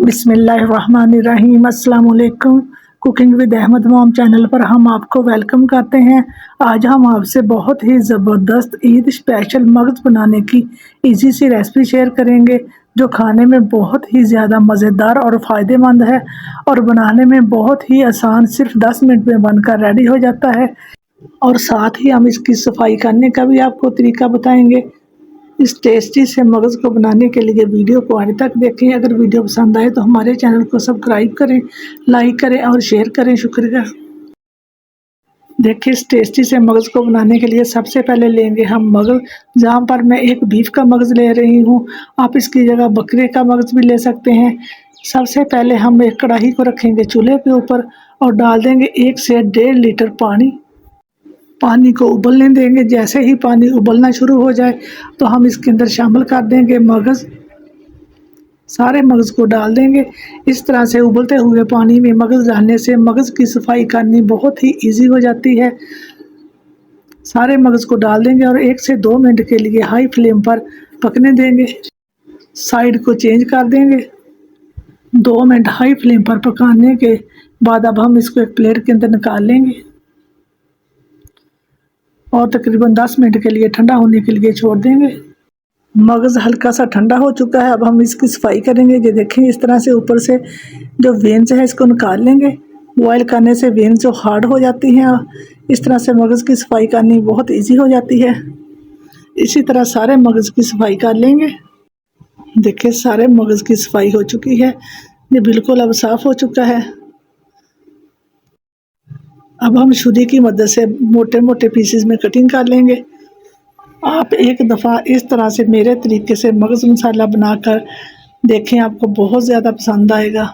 बिस्मिल्लाहिर्रहमानिर्रहीम। अस्सलाम वालेकुम। Cooking with Ahmed mom channel पर हम आपको वेलकम करते हैं। आज हम आपसे बहुत ही ज़बरदस्त ईद स्पेशल मगज़ बनाने की इजी सी रेसिपी शेयर करेंगे, जो खाने में बहुत ही ज़्यादा मज़ेदार और फ़ायदेमंद है और बनाने में बहुत ही आसान, सिर्फ 10 मिनट में बनकर रेडी हो जाता है। और साथ ही हम इसकी सफाई करने का भी आपको तरीका बताएंगे। इस टेस्टी से मगज़ को बनाने के लिए वीडियो को आखिर तक देखें। अगर वीडियो पसंद आए तो हमारे चैनल को सब्सक्राइब करें, लाइक करें और शेयर करें। शुक्रिया। देखिए, इस टेस्टी से मगज़ को बनाने के लिए सबसे पहले लेंगे हम मगज़। जहाँ पर मैं एक बीफ का मगज़ ले रही हूँ, आप इसकी जगह बकरे का मगज़ भी ले सकते हैं। सबसे पहले हम एक कढ़ाई को रखेंगे चूल्हे के ऊपर और डाल देंगे 1 से 1.5 लीटर पानी। पानी को उबलने देंगे। जैसे ही पानी उबलना शुरू हो जाए तो हम इसके अंदर शामिल कर देंगे मगज़। सारे मगज़ को डाल देंगे। इस तरह से उबलते हुए पानी में मगज़ डालने से मगज़ की सफाई करनी बहुत ही इजी हो जाती है। सारे मगज़ को डाल देंगे और 1 से 2 मिनट के लिए हाई फ्लेम पर पकने देंगे। साइड को चेंज कर देंगे। 2 मिनट हाई फ्लेम पर पकाने के बाद अब हम इसको एक प्लेट के अंदर निकाल लेंगे और तकरीबन 10 मिनट के लिए ठंडा होने के लिए छोड़ देंगे। मगज़ हल्का सा ठंडा हो चुका है। अब हम इसकी सफाई करेंगे। ये देखें, इस तरह से ऊपर से जो वेन्स है इसको निकाल लेंगे। बॉयल करने से वेन्स जो हार्ड हो जाती हैं, इस तरह से मगज़ की सफाई करनी बहुत इजी हो जाती है। इसी तरह सारे मगज़ की सफाई कर लेंगे। देखिए, सारे मगज़ की सफाई हो चुकी है। ये बिल्कुल अब साफ़ हो चुका है। अब हम छुरी की मदद से मोटे मोटे पीसेस में कटिंग कर लेंगे। आप एक दफ़ा इस तरह से मेरे तरीके से मगज़ मसाला बनाकर देखें, आपको बहुत ज़्यादा पसंद आएगा।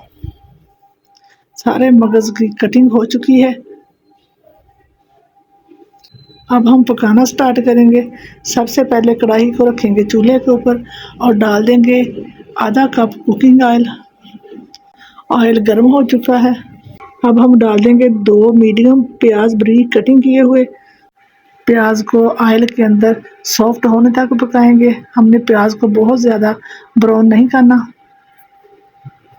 सारे मगज़ की कटिंग हो चुकी है। अब हम पकाना स्टार्ट करेंगे। सबसे पहले कढ़ाई को रखेंगे चूल्हे के ऊपर और डाल देंगे आधा कप कुकिंग ऑयल। ऑयल गर्म हो चुका है। अब हम डाल देंगे 2 मीडियम प्याज बारीक कटिंग किए हुए। प्याज को ऑयल के अंदर सॉफ्ट होने तक पकाएंगे। हमने प्याज को बहुत ज़्यादा ब्राउन नहीं करना।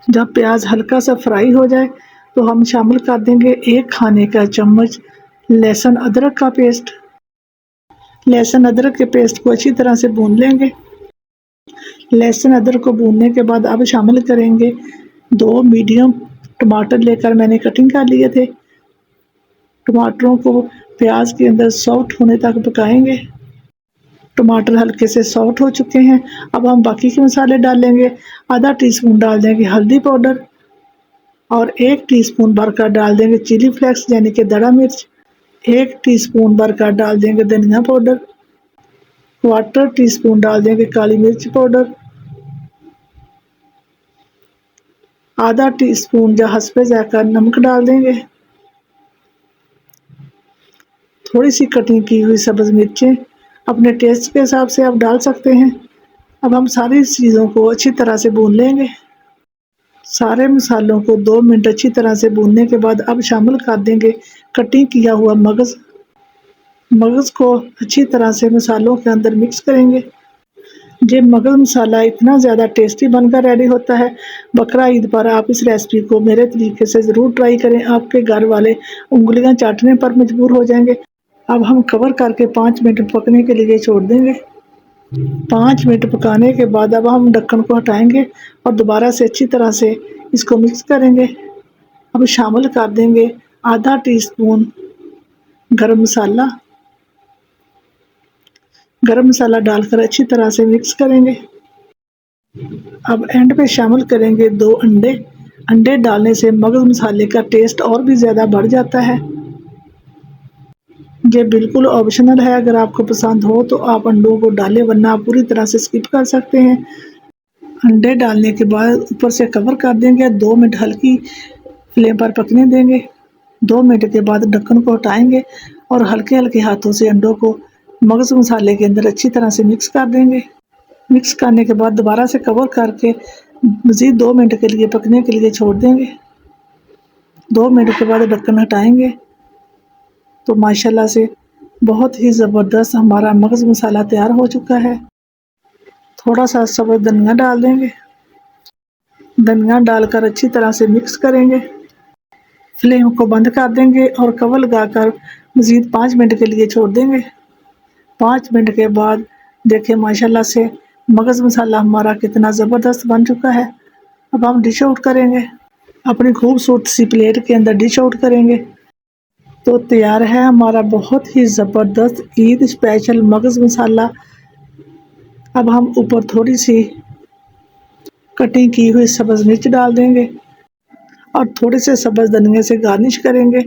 जब प्याज हल्का सा फ्राई हो जाए तो हम शामिल कर देंगे 1 खाने का चम्मच लहसुन अदरक का पेस्ट। लहसुन अदरक के पेस्ट को अच्छी तरह से भून लेंगे। लहसुन अदरक को भूनने के बाद अब शामिल करेंगे 2 मीडियम टमाटर लेकर मैंने कटिंग कर लिए थे। टमाटरों को प्याज के अंदर सॉफ्ट होने तक पकाएंगे। टमाटर हल्के से सॉफ्ट हो चुके हैं। अब हम बाकी के मसाले डालेंगे। आधा टीस्पून डाल देंगे हल्दी पाउडर और 1 टीस्पून भरकर डाल देंगे चिली फ्लेक्स यानी कि दड़ा मिर्च। 1 टीस्पून भरकर डाल देंगे धनिया पाउडर। 1/4 टीस्पून डाल देंगे काली मिर्च पाउडर। आधा टीस्पून या हस्बे जायका नमक डाल देंगे। थोड़ी सी कटिंग की हुई सब्ज़ मिर्चें अपने टेस्ट के हिसाब से आप डाल सकते हैं। अब हम सारी चीज़ों को अच्छी तरह से भून लेंगे। सारे मसालों को 2 मिनट अच्छी तरह से भूनने के बाद अब शामिल कर देंगे कटिंग किया हुआ मगज़। मगज़ को अच्छी तरह से मसालों के अंदर मिक्स करेंगे। ये मगज़ मसाला इतना ज़्यादा टेस्टी बनकर रेडी होता है। बकरा ईद पर आप इस रेसिपी को मेरे तरीके से ज़रूर ट्राई करें। आपके घर वाले उंगलियां चाटने पर मजबूर हो जाएंगे। अब हम कवर करके 5 मिनट पकने के लिए छोड़ देंगे। 5 मिनट पकाने के बाद अब हम ढक्कन को हटाएंगे और दोबारा से अच्छी तरह से इसको मिक्स करेंगे। अब शामिल कर देंगे आधा टीस्पून गरम मसाला। गरम मसाला डालकर अच्छी तरह से मिक्स करेंगे। अब एंड पे शामिल करेंगे 2 अंडे। अंडे डालने से मगज़ मसाले का टेस्ट और भी ज़्यादा बढ़ जाता है। ये बिल्कुल ऑप्शनल है। अगर आपको पसंद हो तो आप अंडों को डालें, वरना आप पूरी तरह से स्किप कर सकते हैं। अंडे डालने के बाद ऊपर से कवर कर देंगे। 2 मिनट हल्की फ्लेम पर पकने देंगे। 2 मिनट के बाद ढक्कन को हटाएंगे और हल्के हल्के हाथों से अंडों को मगज़ मसाले के अंदर अच्छी तरह से मिक्स कर देंगे। मिक्स करने के बाद दोबारा से कवर करके मज़ीद 2 मिनट के लिए पकने के लिए छोड़ देंगे। 2 मिनट के बाद ढक्कन हटाएंगे तो माशाल्लाह से बहुत ही ज़बरदस्त हमारा मगज़ मसाला तैयार हो चुका है। थोड़ा सा सब्ज़ धनिया डाल देंगे। धनिया डालकर अच्छी तरह से मिक्स करेंगे। फ्लेम को बंद कर देंगे और कवर लगाकर मज़ीद 5 मिनट के लिए छोड़ देंगे। 5 मिनट के बाद देखें माशाल्लाह से मगज़ मसाला हमारा कितना ज़बरदस्त बन चुका है। अब हम डिश आउट करेंगे, अपनी खूबसूरत सी प्लेट के अंदर डिश आउट करेंगे। तो तैयार है हमारा बहुत ही ज़बरदस्त ईद स्पेशल मगज़ मसाला। अब हम ऊपर थोड़ी सी कटिंग की हुई सब्ज़ मिर्च डाल देंगे और थोड़े से सब्ज़ धनिया से गार्निश करेंगे।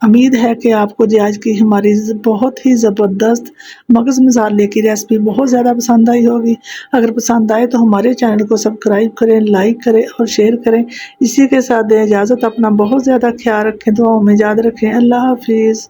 उम्मीद है कि आपको जो आज की हमारी बहुत ही ज़बरदस्त मगज़ मसाले की रेसिपी बहुत ज़्यादा पसंद आई होगी। अगर पसंद आए तो हमारे चैनल को सब्सक्राइब करें, लाइक करें और शेयर करें। इसी के साथ दें इजाज़त, अपना बहुत ज़्यादा ख्याल रखें, दुआओं में याद रखें। अल्लाह हाफिज़।